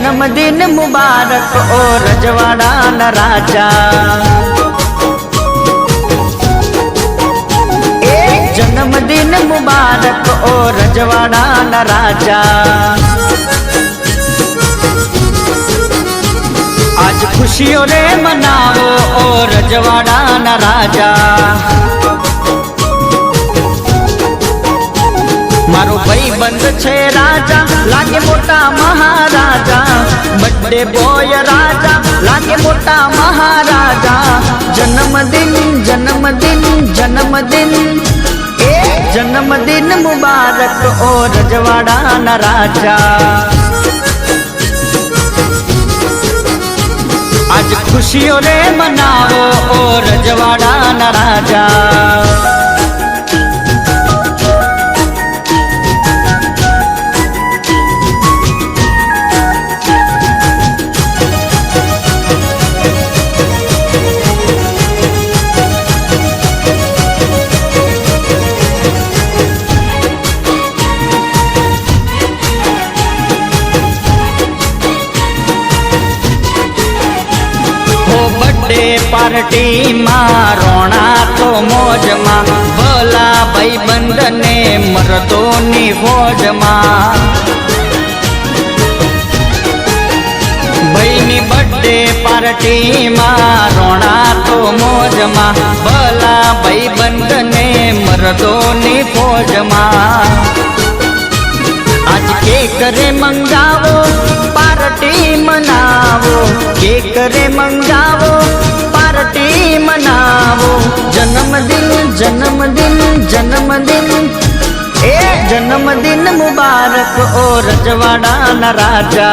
जन्मदिन मुबारक ओ रजवाड़ा न राजा। जन्मदिन मुबारक ओ रजवाड़ा न राजा। आज खुशियों रे मनावो ओ रजवाड़ा न राजा। मारो भाई बंद छे राजा लागे मोटा महाराजा। बर्थडे बॉय राजा लागे मोटा महाराजा। जन्मदिन जन्मदिन जन्मदिन जन्मदिन मुबारक ओ रजवाड़ा न राजा। आज खुशियों रे मनाओ ओ रजवाड़ा न राजा। पार्टी मां रोना तो मौज मां भला भाई बंद ने मरदों नी फौज मां। भाई नी बर्थडे पार्टी मां रोना तो मौज मां भला भाई बंद ने मरदों नी फौज मां। आज केक रे मंगावो पार्टी मनावो। केक रे मंगावो पार्टी मनावो। जन्मदिन जन्मदिन जन्मदिन जन्मदिन मुबारक ओ रजवाड़ा न राजा।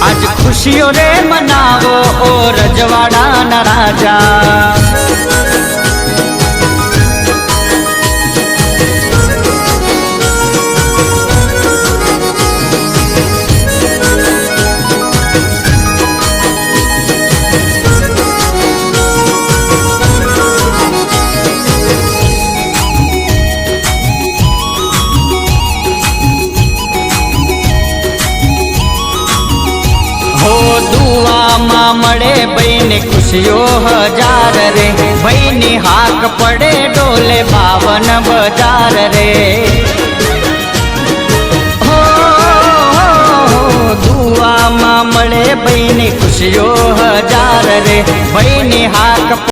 आज खुशियों रे मनावो ओ रजवाड़ा न राजा। दुआ मां मड़े बहनी खुशियों हजार रे। बहनी हाक पड़े डोले 52 बाजार रे। हो दुआ मां मड़े बहनी खुशियों हजार रे। बहनी हाक